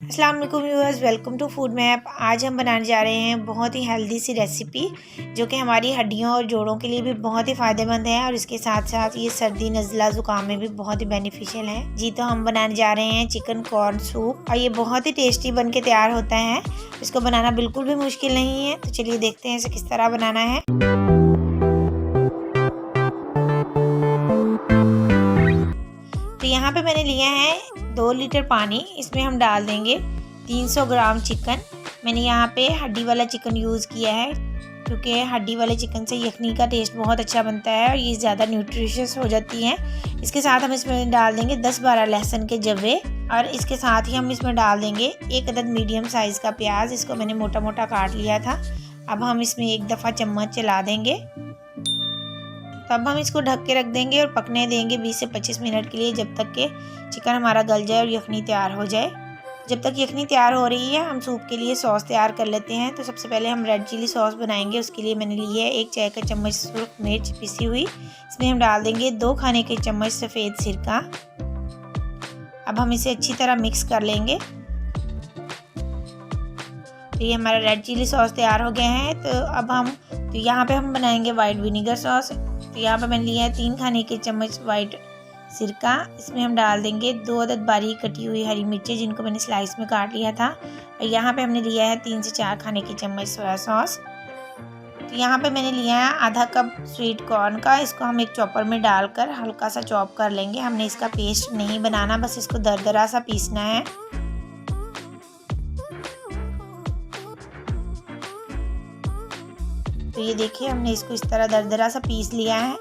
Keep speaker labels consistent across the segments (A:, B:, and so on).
A: अस्सलाम वालेकुम viewers, welcome to food map. आज हम बनाने जा रहे हैं बहुत ही हेल्दी सी रेसिपी जो कि हमारी हड्डियों और जोड़ों के लिए भी बहुत ही फ़ायदेमंद है और इसके साथ साथ ये सर्दी नज़ला ज़ुकाम में भी बहुत ही बेनिफिशियल है। जी तो हम बनाने जा रहे हैं चिकन कॉर्न सूप और ये बहुत ही टेस्टी बन के तैयार होता है। इसको बनाना बिल्कुल भी मुश्किल नहीं है। तो चलिए देखते हैं इसे किस तरह बनाना है। तो यहाँ पे मैंने लिया है 2 लीटर पानी। इसमें हम डाल देंगे 300 ग्राम चिकन। मैंने यहाँ पे हड्डी वाला चिकन यूज़ किया है क्योंकि हड्डी वाले चिकन से यखनी का टेस्ट बहुत अच्छा बनता है और ये ज़्यादा न्यूट्रिशियस हो जाती है। इसके साथ हम इसमें डाल देंगे 10-12 लहसुन के जवे और इसके साथ ही हम इसमें डाल देंगे 1 अदद मीडियम साइज़ का प्याज। इसको मैंने मोटा मोटा काट लिया था। अब हम इसमें एक दफ़ा चम्मच चला देंगे। तो अब हम इसको ढक के रख देंगे और पकने देंगे 20 से 25 मिनट के लिए, जब तक कि चिकन हमारा गल जाए और यखनी तैयार हो जाए। जब तक यखनी तैयार हो रही है हम सूप के लिए सॉस तैयार कर लेते हैं। तो सबसे पहले हम रेड चिली सॉस बनाएंगे। उसके लिए मैंने ली है 1 चाय का चम्मच सुर्ख मिर्च पिसी हुई। इसमें हम डाल देंगे 2 खाने के चम्मच सफ़ेद सिरका। अब हम इसे अच्छी तरह मिक्स कर लेंगे। तो ये हमारा रेड चिली सॉस तैयार हो गया है। तो यहाँ पे हम बनाएंगे वाइट विनीगर सॉस। तो यहाँ पे मैंने लिया है 3 खाने के चम्मच वाइट सिरका। इसमें हम डाल देंगे 2 अदद बारीक कटी हुई हरी मिर्ची जिनको मैंने स्लाइस में काट लिया था। और यहाँ पे हमने लिया है 3 से 4 खाने के चम्मच सोया सॉस। तो यहाँ पे मैंने लिया है आधा कप स्वीट कॉर्न का। इसको हम एक चॉपर में डालकर हल्का सा चॉप कर लेंगे। हमने इसका पेस्ट नहीं बनाना, बस इसको दरदरा सा पीसना है। तो ये देखिए हमने इसको इस तरह दरदरा सा पीस लिया है।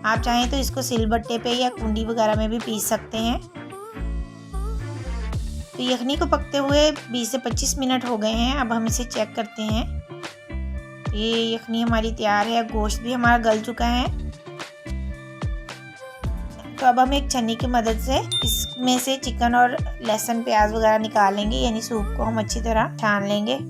A: आप चाहें तो इसको सिलबट्टे पे या कुंडी वगैरह में भी पीस सकते हैं। तो यखनी को पकते हुए 20 से 25 मिनट हो गए हैं। अब हम इसे चेक करते हैं। ये यखनी हमारी तैयार है, गोश्त भी हमारा गल चुका है। तो अब हम एक छन्नी की मदद से इसमें से चिकन और लहसुन प्याज वगैरह निकाल लेंगे, यानी सूप को हम अच्छी तरह छान लेंगे।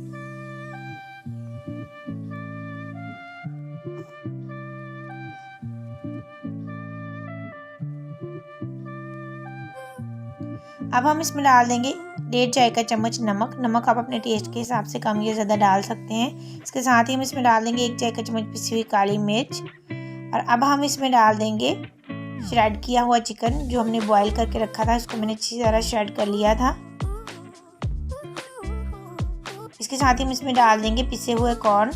A: अब हम इसमें डाल देंगे 1.5 चाय का चम्मच नमक आप अपने टेस्ट के हिसाब से कम या ज़्यादा डाल सकते हैं। इसके साथ ही हम इसमें डाल देंगे 1 चाय का चम्मच पिसी हुई काली मिर्च। और अब हम इसमें डाल देंगे श्रेड किया हुआ चिकन जो हमने बॉईल करके रखा था। इसको मैंने अच्छी तरह श्रेड कर लिया था। इसके साथ ही हम इसमें डाल देंगे पिसे हुए कॉर्न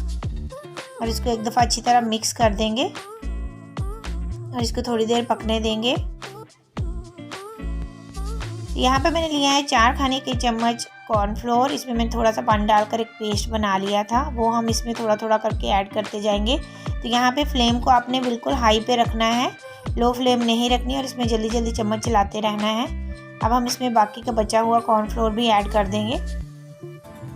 A: और इसको एक दफ़ा अच्छी तरह मिक्स कर देंगे और इसको थोड़ी देर पकने देंगे। यहाँ पे मैंने लिया है 4 खाने के चम्मच कॉर्नफ्लोर। इसमें मैंने थोड़ा सा पानी डालकर एक पेस्ट बना लिया था, वो हम इसमें थोड़ा थोड़ा करके ऐड करते जाएंगे। तो यहाँ पे फ्लेम को आपने बिल्कुल हाई पे रखना है, लो फ्लेम नहीं रखनी और इसमें जल्दी जल्दी चम्मच चलाते रहना है। अब हम इसमें बाकी का बचा हुआ कॉर्नफ्लोर भी ऐड कर देंगे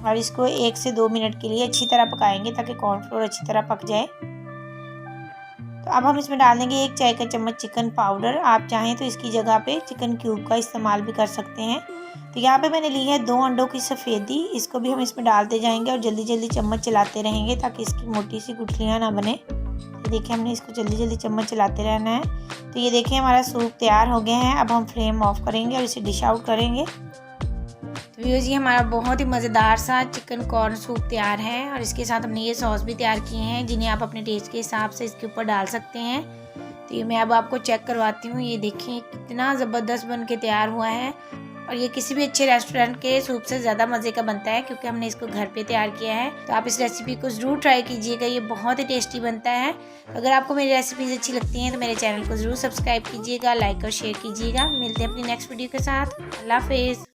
A: और इसको 1 से 2 मिनट के लिए अच्छी तरह पकाएंगे ताकि कॉर्नफ्लोर अच्छी तरह पक जाए। तो अब हम इसमें डाल देंगे 1 चाय का चम्मच चिकन पाउडर। आप चाहें तो इसकी जगह पे चिकन क्यूब का इस्तेमाल भी कर सकते हैं। तो यहाँ पे मैंने ली है 2 अंडों की सफ़ेदी। इसको भी हम इसमें डालते जाएंगे और जल्दी जल्दी चम्मच चलाते रहेंगे ताकि इसकी मोटी सी गुठलियाँ ना बने। तो देखिए हमने इसको जल्दी जल्दी चम्मच चलाते रहना है। तो ये देखिए हमारा सूप तैयार हो गया है। अब हम फ्लेम ऑफ करेंगे और इसे डिश आउट करेंगे। तो व्यूअर्स ये हमारा बहुत ही मज़ेदार सा चिकन कॉर्न सूप तैयार है और इसके साथ हमने ये सॉस भी तैयार किए हैं जिन्हें आप अपने टेस्ट के हिसाब से इसके ऊपर डाल सकते हैं। तो ये मैं अब आपको चेक करवाती हूँ। ये देखिए कितना ज़बरदस्त बन के तैयार हुआ है और ये किसी भी अच्छे रेस्टोरेंट के सूप से ज़्यादा मज़े का बनता है क्योंकि हमने इसको घर पे तैयार किया है। तो आप इस रेसिपी को ज़रूर ट्राई कीजिएगा, ये बहुत ही टेस्टी बनता है। तो अगर आपको मेरी रेसिपीज़ अच्छी लगती हैं तो मेरे चैनल को ज़रूर सब्सक्राइब कीजिएगा, लाइक और शेयर कीजिएगा। मिलते हैं अपनी नेक्स्ट वीडियो के साथ। अल्लाह हाफिज़।